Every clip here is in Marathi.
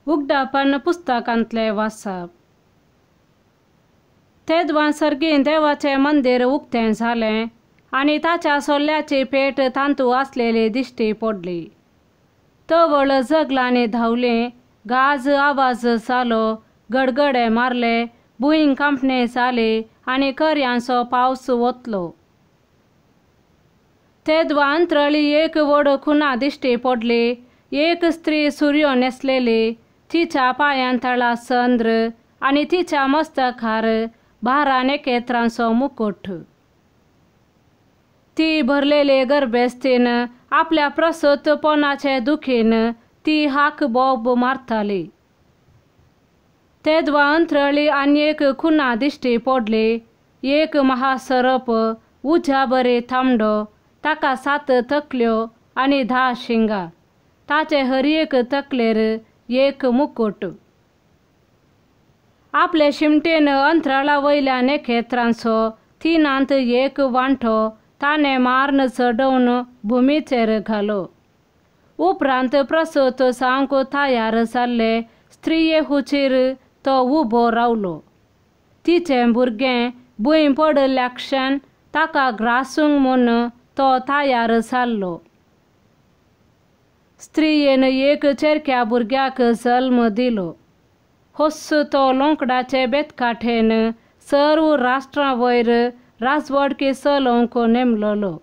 उगडापण पुस्तकांतले वाचप. तेदवां सर्गीन देवाचें मंदिर उक्तें जालें आनी ताच्या सोल्ल्याची पेट तांतू आसलेली दिश्टी पडली. तवळ जगलांनी धांवलीं, गाज आवाज जालो, गडगडे मारले, भुंय कांपणी जाली आनी कर्यांचो पावस वतलो. तेदवां अंतरळी एक व्हड खुणा दिश्टी पडली. एक स्त्री सूर्यो न्हेसलेली, तिच्या पांयां तळा चंद्र आनी तिच्या मस्तकार 12 नखेत्रांचो मुकुट. ती भरलेली गर्भस्थीन आपल्या प्रसूतपणाचे दुखीन ती हाक बोब मारताली. तेदवां अंतरळी आनी एक खुणा दिश्टी पडली. एक महासर्प, उज्या बरी तांबडो, ताका 7 तकल्यो आनी 10 शिंगां, ताचे हर एक तकलेर एक मुकुट. आपले शिमटेन अंतराळा वयल्या नखेत्रांचो तिनांत एक वांटो ताणें मारून चडोवन भुमीचेर घालो. उपरांत प्रसूत जावंक तयार जाल्ले स्त्रिये हुचीर तो उबो रावलो. तिचें भुरगें भुंय पडल्या क्षण ताका ग्रासूंक म्हूण तो तयार जाल्लो. स्त्रियेन एक चेरक्या भुरग्याक जल्म दिलो. होस्स तो लोंकडाचे बेतकाठेन सर्व राष्ट्रां वयर राजवडकी चलोवंक नेमलोलो.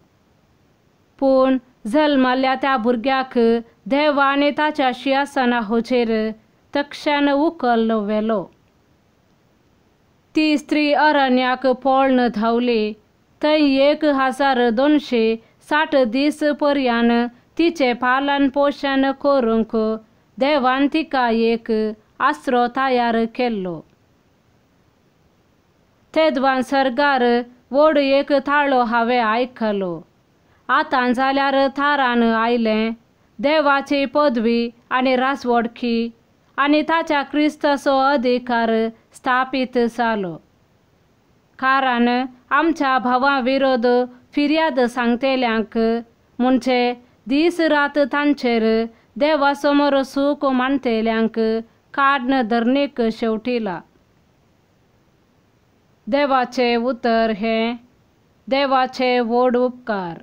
पूण जल्माल्या त्या भुरग्याक देव आनी ताच्या सिंहासना हुचेर तक्षण उखल्लो व्हेलो. ती स्त्री अरण्याक पळोवन धांवली. थंय 1260 दीस पर्यान तिचें पालन पोशण करूंक देवान तिका एक आसरो तयार केल्लो. तेदवां सर्गार व्हड एक ताळो हांवें आयकलो. आतां जाल्यार थारान आयलें. देवाची पदवी आनी राजवडकी आनी ताच्या क्रिस्ताचो अधिकार स्थापीत जालो. कारण आमच्या भावां विरोध फिर्याद सांगतेल्यांक म्हणजे दीस रात तांचेर देवा समोर सूख मांडतेल्यांक काडन धरणीक शेवटिला. देवाचे उतर हें. देवाचे व्हड उपकार.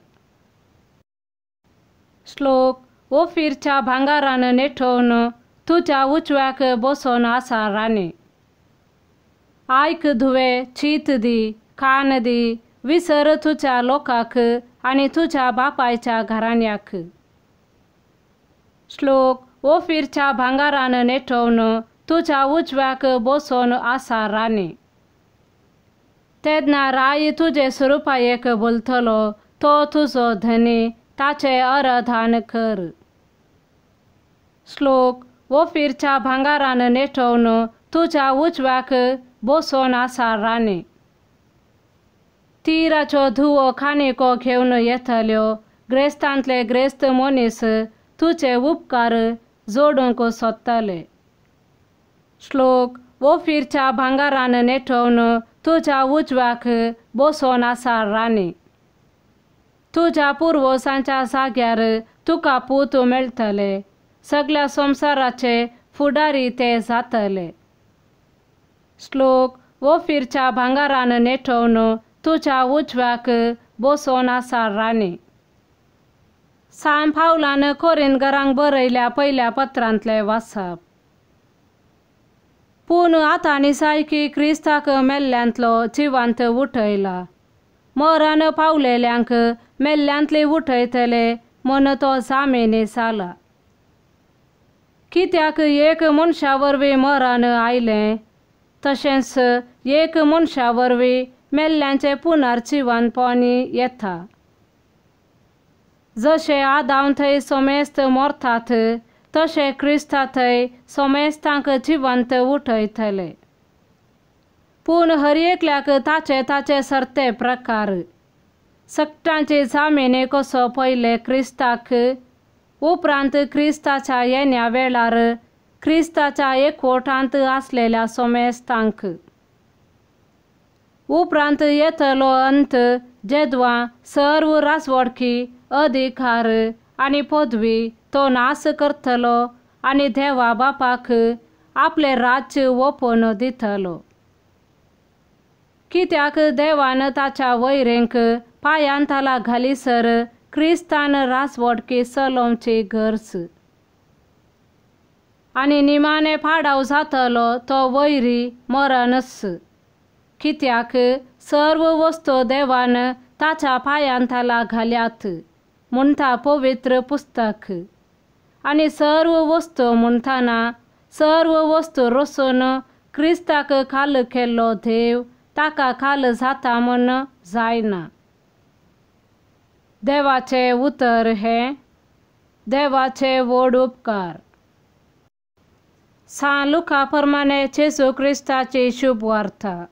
श्लोक. ओफीरच्या भांगारान नेठोवन तुज्या उजव्याक बसोन आसा राणी. आयक धुवे, चीत दी, कान दी, विसर तुज्या लोकाक आनी तुज्या बापायच्या घराण्याक. श्लोक. ओफीरच्या भांगारान नेठोवन तुज्या उजव्याक बसोन आसा राणी. तेन्ना राय तुजे स्वरुपायेक बोलतलो, तो तुजो धनी, ताचे आराधन कर. श्लोक. ओफीरच्या भांगारान नेठोवन तुज्या उजव्याक बसोन आसा राणी. तिराचो धुवो खानिको घेवन येतल्यो ग्रेस्तांतले ग्रेस्त मनीस तुजे उपकार जोडूंक सोदतले. श्लोक. ओफीरच्या भांगारान नेठोवन तुज्या उजव्याक बसोन आसा राणी. तुज्या पुर्वजांच्या जाग्यार तुका पूत मेळटले. सगळ्या संवसाराचे फुडारी ते जातले. श्लोक. ओफीरच्या भांगारान नेठोवन तुज्या उजव्याक बसोन आसा राणी. सान पावलान कोरिंथकारांक बरयल्या पयल्या पत्रांतले वाचप. पूण आतां निसायकी क्रिस्ताक मेल्ल्यांतलो जिवांत उठयला. मरण पावलेल्यांक मेल्ल्यांतली उठयतले म्हूण तो जामेनी जाला. कित्याक एक मनशा वरवीं मरण आयलें, तशेंच एक मनशा वरवीं मेल्ल्यांचें पुनर्जीवनपण येता. जशे आदाम थंय सोमेस्त मरतात, तशे क्रिस्ता थंय सोमेस्तांक जिवंत उठयतले. पूण हर एकल्याक ताचे ताचे सर्ते प्रकार. सक्तांची जामेनी कसो पयले क्रिस्ताक, उपरांत क्रिस्ताच्या येण्या वेळार क्रिस्ताच्या एकवटांत आसलेल्या सोमेस्तांक. उपरांत येतलो अंत जेदवां सर्व राजवडकी, अधिकार आनी पदवी तो नास करतलो आणि देवा बापाक आपले राज्य ओपोवन दितलो. कित्याक देवान ताच्या वैरेंक पायांताला घालीसर क्रिस्तान रासवडके चलोवचे गरज. आणि निमाणे पाडाव जातलो तो वैरी मरणच. कित्याक सर्व वस्तू देवान ताच्या पायांताला घाल्यात म्हणटा पवित्र पुस्तक. आणि सर्व वस्तू म्हणटाना सर्व वस्तू रचून क्रिस्ताक खाल केल्लो देव ताका खाल जाता म्हण जायना. देवाचे उतर हे देवाचे व्हड उपकार. सान लुका प्रमाणे जेजू क्रिस्ताची शुभ वार्ता.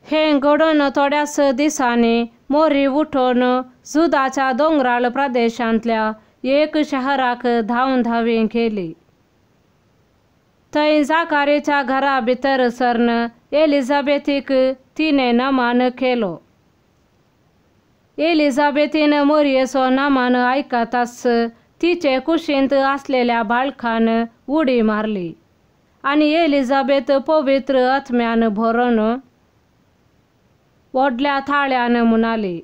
हे घडून थोड्याच दिसांनी मोरी उठून जुदाच्या दोंगराळ प्रदेशांतल्या एक शहराक धांवन धांवी गेली. थंय जाकारेच्या घरा भितर सरून एलिझाबेथीक तिने नमन केलो. एलिझाबेथीन मोरयेचो नमन आयकताच तिचे कुशींत असलेल्या बाळकान उडी मारली. आणि एलिझाबेथ पवित्र आत्म्यान भरून व्हडल्या थाळ्यान म्हणाली,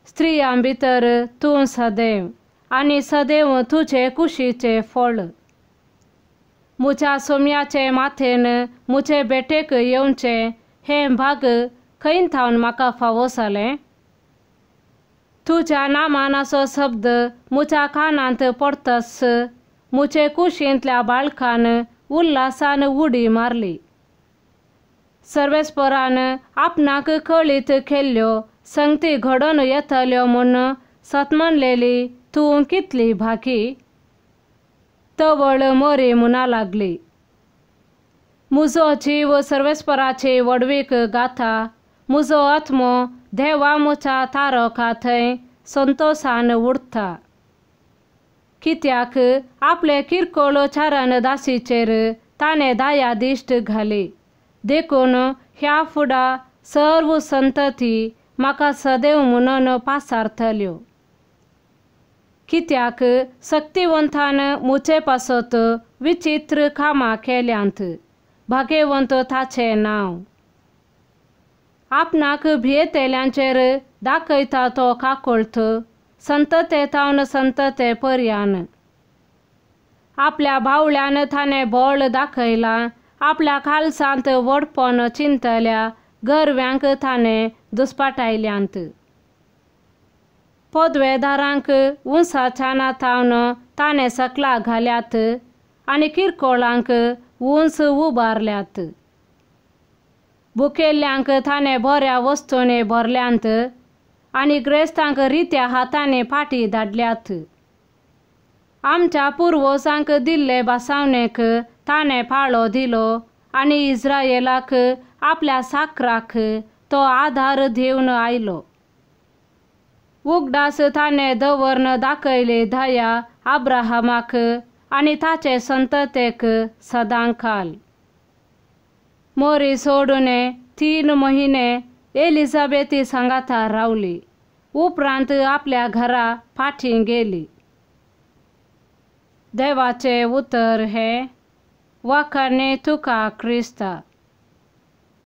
स्त्रियां भितर तूं सदैव आणि सदैव तुझे कुशीचे फळ. मुझ्या सोम्याचे माथेन मुझे बेटेक येवचे हे भाग खंय थावन म्हाका फावो जालें. तुझ्या नामानाचो शब्द मुझ्या कानांत पडतस मुझे कुशींतल्या बाळकान उल्हासान उडी मारली. सर्वेस्परान आपणाक कळीत केल्ल्यो संगती घडोवन येतल्यो म्हूण सतमणलेली तूं कितली भागी. तवळ मोरी म्हणा लागली, मुजो जीव सर्वेस्पराची वडवीक गाता. मुजो आत्मो देवा मुच्या तारका थंय संतोषान उरता. कित्याक आपले किरकोळ चारण दासीचेर ताणें दया दिश्ट घाली. देखून ह्या फुडा सर्व संतती म्हाका सदैव म्हणून पासारतल्यो. कित्याक शक्तिवंतान मुचे पासत विचित्र कामां केल्यांत भाग्यवंत ताचें नांव. आपणाक भियेतेल्यांचेर दाखयता तो काकूळत संतते तावन संतते पर्यान. आपल्या बावळ्यान ताणें बळ दाखयलां. आपल्या खालसांत व्हडपण चिंतल्या गरव्यांक ताणें दुस्पाटायल्यांत. पदवेदारांक उंचाच्या नातावन ताणें सकला घाल्यात आणि किरकोळांक उंच उबारल्यात. भुकेल्ल्यांक ताणें बऱ्या वस्तूंनी भरल्यांत आणि ग्रेस्तांक रित्या हातांनी फाटी धाडल्यात. आमच्या पुर्वजांक दिल्ले बासावणेक ताणें पाळो दिलो आणि इस्रायेलाक आपल्या साकराक तो आधार दिवन आयलो. उगडास ताणें दवरून दाखयली दया अब्राहमाक आणि ताचे संततेक सदांकाल. मोरी सोडून 3 महिने एलिझाबेथी सांगाता रावली. उपरांत आपल्या घरा फाटी गेली. देवाचे उतर हे वखणी तुका क्रिस्ता.